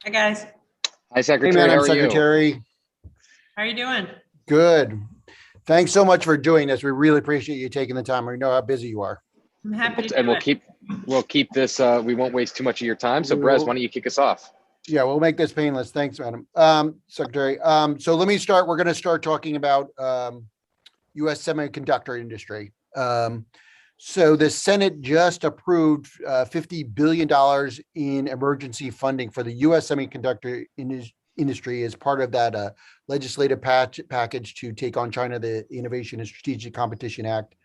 Hi, guys. Hi, Hey, Secretary. How Madam are you? Secretary. How are you doing? Good. Thanks so much for doing this. We really appreciate you taking the time. We know how busy you are. I'm happy to And do it. we'll keep this. We won't waste too much of your time. So, We Brez, will- why don't you kick us off? Yeah, we'll make this painless. Thanks, Madam Secretary. So let me start. We're going to start talking about U.S. semiconductor industry. So the Senate just approved $50 billion in emergency funding for the U.S. semiconductor industry as part of that legislative package to take on China, the Innovation and Strategic Competition Act.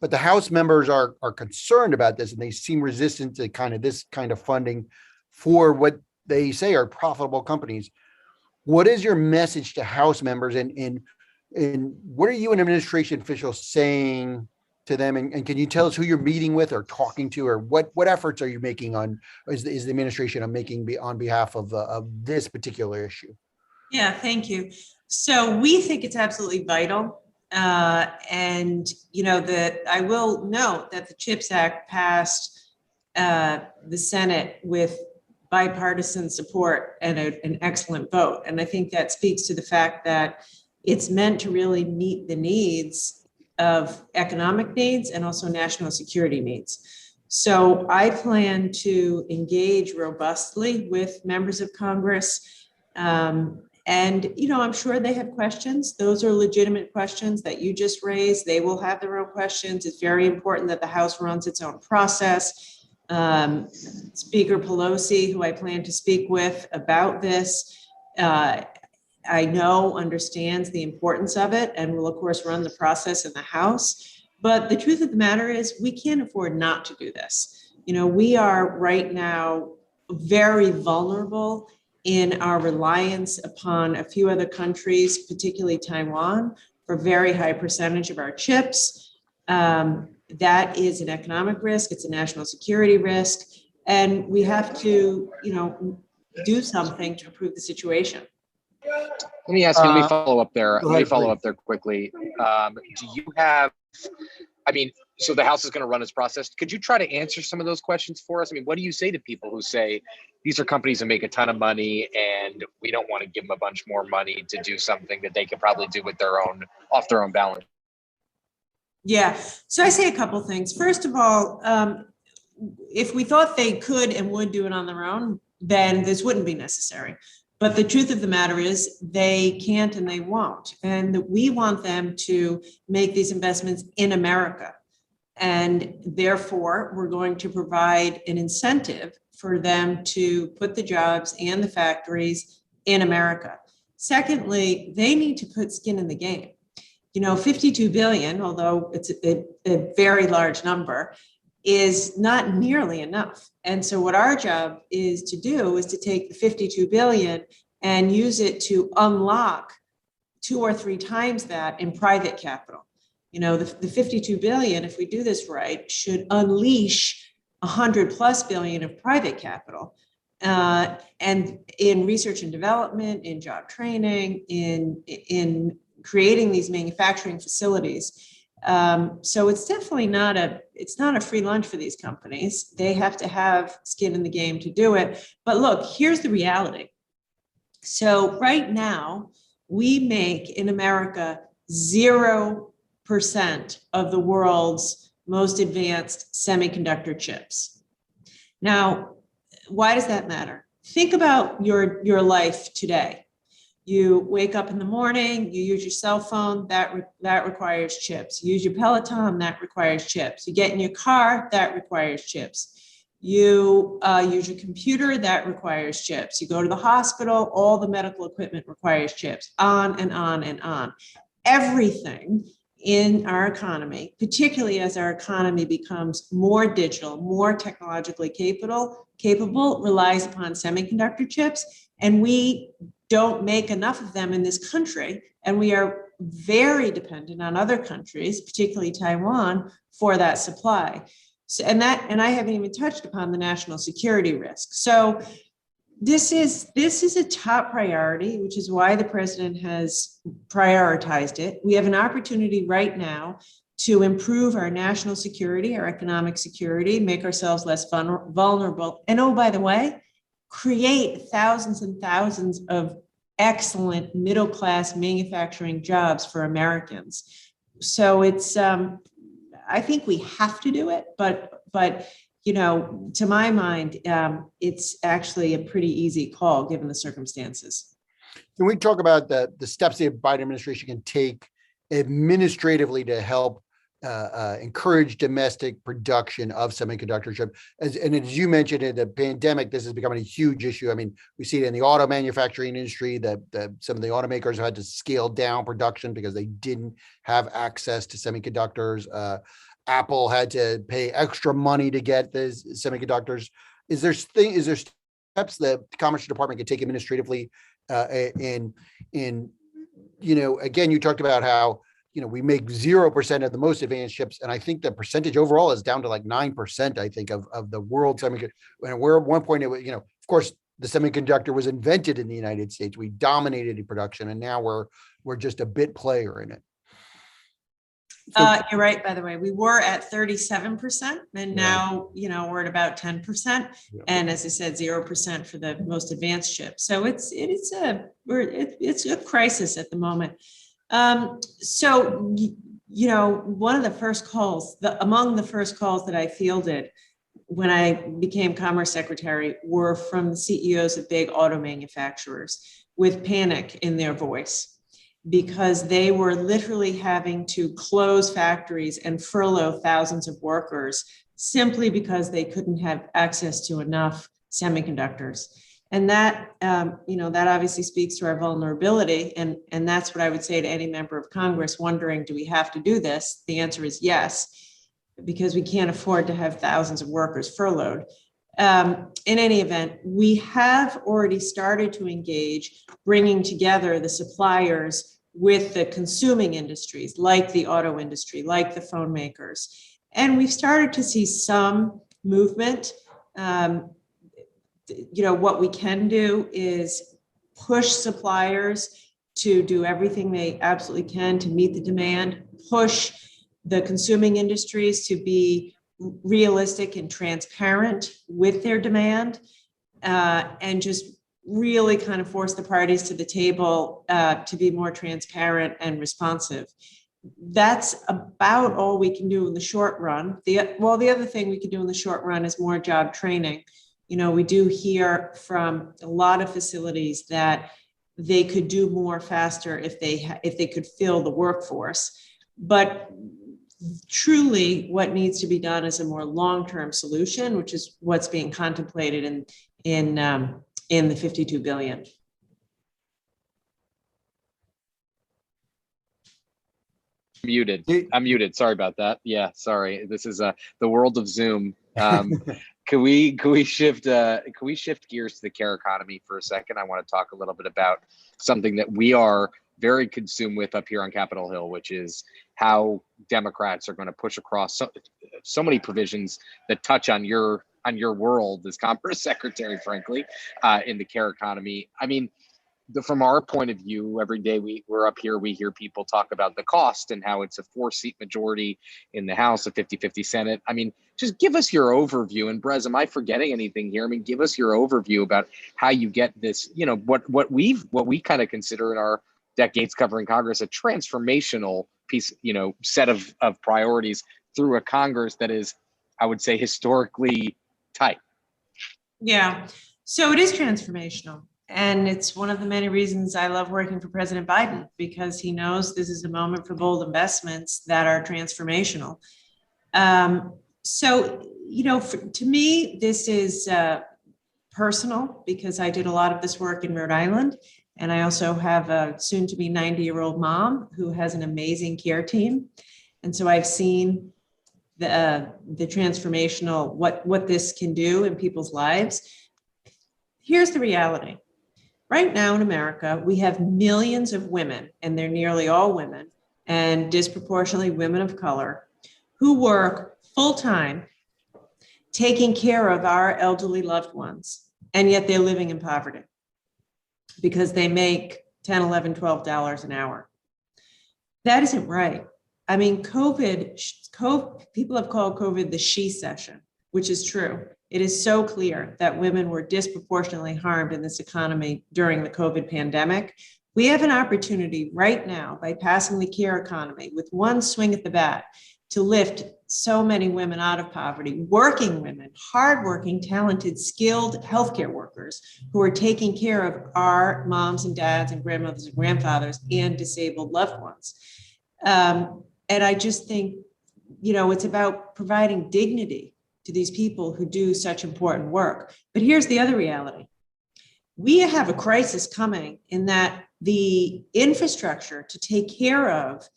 But the House members are concerned about this, and they seem resistant to this kind of funding for what they say are profitable companies. What is your message to House members, and what are you and administration officials saying to them? And can you tell us who you're meeting with or talking to, or what efforts are you making is the administration making on behalf of this particular issue? Yeah, thank you. So we think it's absolutely vital. And, I will note that the CHIPS Act passed the Senate with bipartisan support and an excellent vote. And I think that speaks to the fact that it's meant to really meet the needs of economic needs and also national security needs. So I plan to engage robustly with members of Congress. And, I'm sure they have questions. Those are legitimate questions that you just raised. They will have their own questions. It's very important that the House runs its own process. Speaker Pelosi, who I plan to speak with about this, I know understands the importance of it and will, of course, run the process in the House. But the truth of the matter is we can't afford not to do this. We are right now very vulnerable in our reliance upon a few other countries, particularly Taiwan, for a very high percentage of our chips. That is an economic risk. It's a national security risk. And we have to, do something to improve the situation. Let me ask you. Let me follow up there. Go Let me ahead, follow please. up there quickly. Do you have? So the House is going to run its process. Could you try to answer some of those questions for us? What do you say to people who say these are companies that make a ton of money and we don't want to give them a bunch more money to do something that they could probably do with off their own balance? Yeah, so I say a couple things. First of all, if we thought they could and would do it on their own, then this wouldn't be necessary. But the truth of the matter is they can't and they won't. And we want them to make these investments in America. And therefore, we're going to provide an incentive for them to put the jobs and the factories in America. Secondly, they need to put skin in the game. 52 billion, although it's a very large number, is not nearly enough. And so what our job is to do is to take the 52 billion and use it to unlock 2 or 3 times that in private capital. The 52 billion, if we do this right, should unleash 100 plus billion of private capital. And in research and development, in job training, in creating these manufacturing facilities. So it's definitely not a free lunch for these companies. They have to have skin in the game to do it. But look, here's the reality. So right now, we make in America 0% of the world's most advanced semiconductor chips. Now, why does that matter? Think about your life today. You wake up in the morning, you use your cell phone, that requires chips. You use your Peloton, that requires chips. You get in your car, that requires chips. You use your computer, that requires chips. You go to the hospital, all the medical equipment requires chips, on and on and on. Everything in our economy, particularly as our economy becomes more digital, more technologically capable, relies upon semiconductor chips. And we don't make enough of them in this country. And we are very dependent on other countries, particularly Taiwan, for that supply. So, and I haven't even touched upon the national security risk. So this is a top priority, which is why the president has prioritized it. We have an opportunity right now to improve our national security, our economic security, make ourselves less vulnerable. And oh, by the way, create thousands and thousands of excellent middle-class manufacturing jobs for Americans. So it's, I think we have to do it, but to my mind, it's actually a pretty easy call given the circumstances. Can we talk about the steps the Biden administration can take administratively to help encourage domestic production of semiconductor chip? As you mentioned, in the pandemic, this is becoming a huge issue. I mean, we see it in the auto manufacturing industry that some of the automakers have had to scale down production because they didn't have access to semiconductors. Apple had to pay extra money to get the semiconductors. Is there steps that the Commerce Department can take administratively? Again, you talked about how we make 0% of the most advanced chips, and I think the percentage overall is down to like 9%. I think of the world semiconductor. And we're at one point, of course, the semiconductor was invented in the United States. We dominated in production, and now we're just a bit player in it. So, You're right, by the way. We were at 37%, and now, we're at about 10%. Yeah. And as I said, 0% for the most advanced chips. So it's a crisis at the moment. So, one of the first calls, among the first calls that I fielded when I became Commerce Secretary were from the CEOs of big auto manufacturers with panic in their voice, because they were literally having to close factories and furlough thousands of workers simply because they couldn't have access to enough semiconductors. And that, that obviously speaks to our vulnerability. And that's what I would say to any member of Congress wondering, do we have to do this? The answer is yes, because we can't afford to have thousands of workers furloughed. In any event, we have already started to engage, bringing together the suppliers with the consuming industries, like the auto industry, like the phone makers. And we've started to see some movement. What we can do is push suppliers to do everything they absolutely can to meet the demand, push the consuming industries to be realistic and transparent with their demand, and just really kind of force the parties to the table to be more transparent and responsive. That's about all we can do in the short run. The other thing we can do in the short run is more job training. We do hear from a lot of facilities that they could do more faster if they could fill the workforce. But truly, what needs to be done is a more long-term solution, which is what's being contemplated in the $52 billion. I'm muted. Sorry about that. Yeah, sorry. This is the world of Zoom. Can we shift gears to the care economy for a second? I want to talk a little bit about something that we are very consumed with up here on Capitol Hill, which is how Democrats are going to push across so many provisions that touch on your world as Commerce Secretary, frankly, in the care economy. I mean, from our point of view, every day we're up here, we hear people talk about the cost and how it's a 4-seat majority in the House, a 50-50 Senate. I mean, just give us your overview. And Brez, am I forgetting anything here? I mean, give us your overview about how you get this, what we kind of consider in our decades covering Congress, a transformational piece, set of priorities through a Congress that is, I would say, historically tight. Yeah, so it is transformational. And it's one of the many reasons I love working for President Biden, because he knows this is a moment for bold investments that are transformational. To me, this is personal, because I did a lot of this work in Rhode Island. And I also have a soon-to-be 90-year-old mom who has an amazing care team. And so I've seen the transformational, what this can do in people's lives. Here's the reality. Right now in America, we have millions of women, and they're nearly all women, and disproportionately women of color, who work full-time taking care of our elderly loved ones, and yet they're living in poverty because they make $10, $11, $12 an hour. That isn't right. I mean, people have called COVID the she session. which is true. It is so clear that women were disproportionately harmed in this economy during the COVID pandemic. We have an opportunity right now by passing the care economy with one swing at the bat to lift so many women out of poverty, working women, hardworking, talented, skilled healthcare workers who are taking care of our moms and dads and grandmothers and grandfathers and disabled loved ones. And I just think, it's about providing dignity to these people who do such important work. But here's the other reality. We have a crisis coming in that the infrastructure to take care of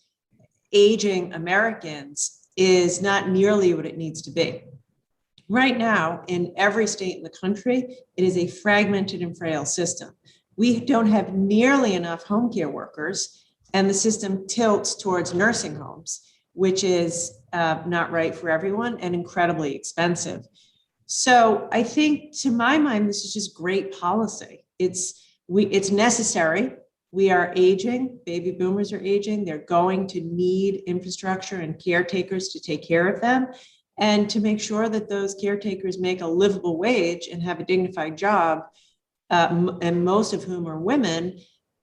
aging Americans is not nearly what it needs to be. Right now, in every state in the country, it is a fragmented and frail system. We don't have nearly enough home care workers, and the system tilts towards nursing homes, which is not right for everyone and incredibly expensive. So I think, to my mind, this is just great policy. It's necessary. We are aging, baby boomers are aging. They're going to need infrastructure and caretakers to take care of them, and to make sure that those caretakers make a livable wage and have a dignified job, and most of whom are women.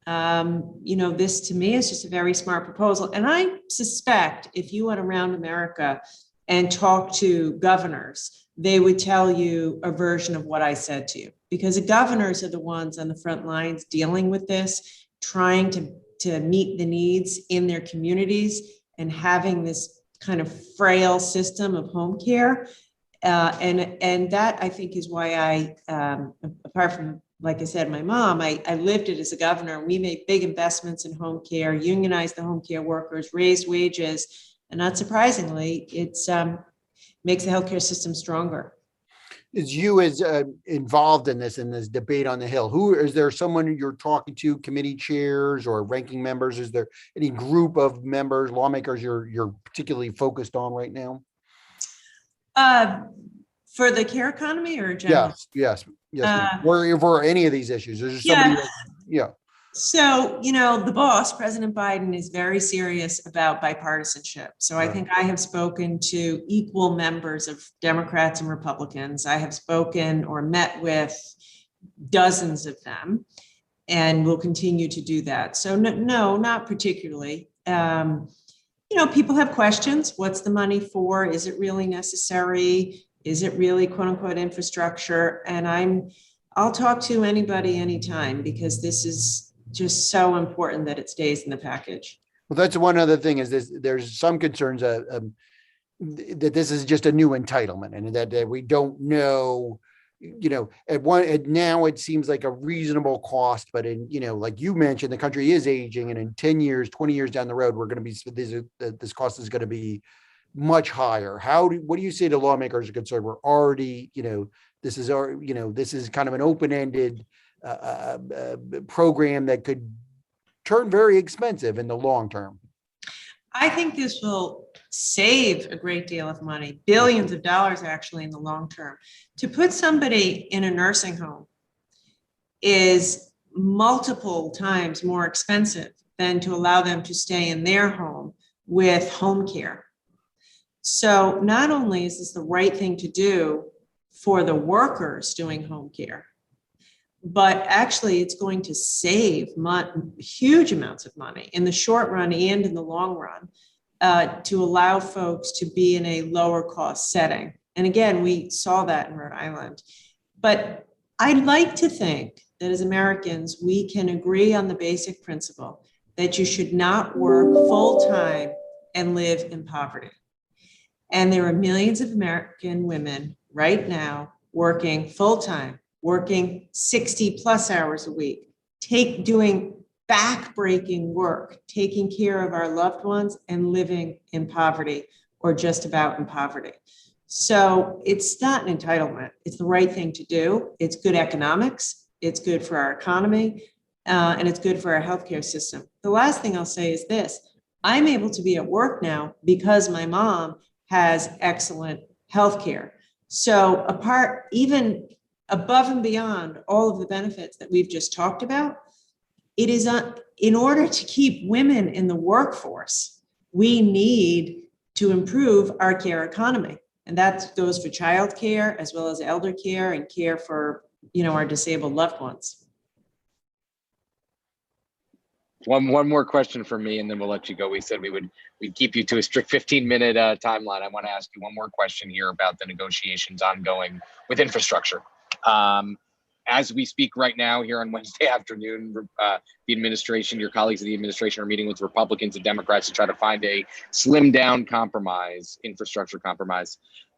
This to me is just a very smart proposal. And I suspect if you went around America and talked to governors, they would tell you a version of what I said to you, because the governors are the ones on the front lines dealing with this, trying to meet the needs in their communities and having this kind of frail system of home care. And that, I think, is why I, apart from, like I said, my mom, I lived it as a governor, and we made big investments in home care, unionized the home care workers, raised wages, and not surprisingly, it's makes the healthcare system stronger. Is you as involved in this debate on the Hill? Is there someone you're talking to, committee chairs or ranking members? Is there any group of members, lawmakers you're particularly focused on right now? For the care economy or general? Yes. Or for any of these issues? Is there somebody? Yeah. So, the boss, President Biden, is very serious about bipartisanship. So I think I have spoken to equal members of Democrats and Republicans. I have spoken or met with dozens of them, and will continue to do that. So no, not particularly. People have questions. What's the money for? Is it really necessary? Is it really quote unquote infrastructure? And I'll talk to anybody anytime, because this is just so important that it stays in the package. Well, that's one other thing is this, there's some concerns that this is just a new entitlement, and that we don't know, now it seems like a reasonable cost, but like you mentioned, the country is aging, and in 10 years, 20 years down the road, this cost is going to be much higher. What do you say to lawmakers are concerned? We're already, this is kind of an open-ended program that could turn very expensive in the long term. I think this will save a great deal of money, billions of dollars actually in the long term. To put somebody in a nursing home is multiple times more expensive than to allow them to stay in their home with home care. So not only is this the right thing to do for the workers doing home care, but actually it's going to save huge amounts of money in the short run and in the long run, to allow folks to be in a lower cost setting. And again, we saw that in Rhode Island. But I'd like to think that as Americans, we can agree on the basic principle that you should not work full-time and live in poverty. And there are millions of American women right now working full-time, working 60 plus hours a week, doing back-breaking work, taking care of our loved ones and living in poverty or just about in poverty. So it's not an entitlement. It's the right thing to do. It's good economics. It's good for our economy, and it's good for our healthcare system. The last thing I'll say is this. I'm able to be at work now because my mom has excellent healthcare. So even above and beyond all of the benefits that we've just talked about, it is in order to keep women in the workforce, we need to improve our care economy. And that goes for childcare as well as elder care and care for, our disabled loved ones. One more question for me, and then we'll let you go. We said we'd keep you to a strict 15-minute timeline. I want to ask you one more question here about the negotiations ongoing with infrastructure. As we speak right now here on Wednesday afternoon, the administration, your colleagues in the administration are meeting with Republicans and Democrats to try to find a slimmed down compromise, infrastructure compromise.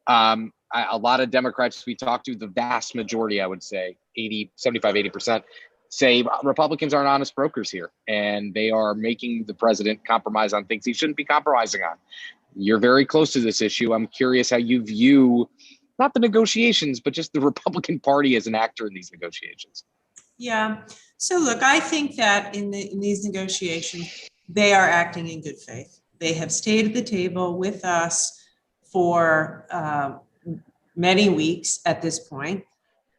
A lot of Democrats we talked to, the vast majority, I would say 80% say Republicans aren't honest brokers here, and they are making the president compromise on things he shouldn't be compromising on. You're very close to this issue. I'm curious how you view not the negotiations, but just the Republican Party as an actor in these negotiations. Yeah. So look, I think that in these negotiations, they are acting in good faith. They have stayed at the table with us for many weeks at this point,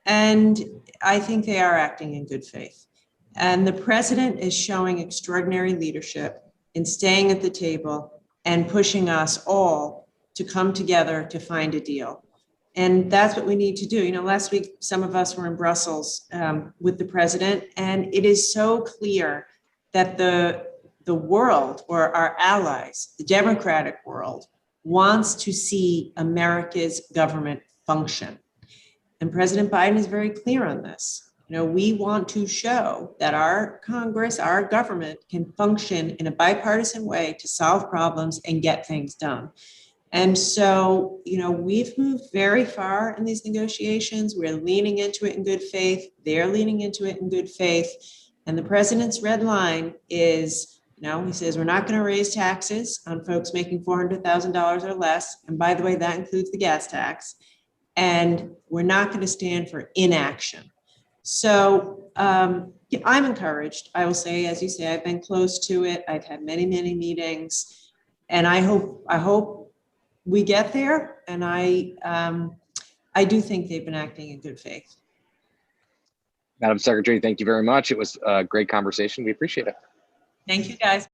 and I think they are acting in good faith. And the president is showing extraordinary leadership in staying at the table and pushing us all to come together to find a deal. And that's what we need to do. Last week, some of us were in Brussels with the president, and it is so clear that the world, or our allies, the democratic world, wants to see America's government function. And President Biden is very clear on this. We want to show that our Congress, our government can function in a bipartisan way to solve problems and get things done. And so, we've moved very far in these negotiations. We're leaning into it in good faith. They're leaning into it in good faith. And the president's red line is, he says, we're not going to raise taxes on folks making $400,000 or less. And by the way, that includes the gas tax. And we're not going to stand for inaction. So I'm encouraged. I will say, as you say, I've been close to it. I've had many, many meetings, and I hope we get there. And I do think they've been acting in good faith. Madam Secretary, thank you very much. It was a great conversation. We appreciate it. Thank you, guys.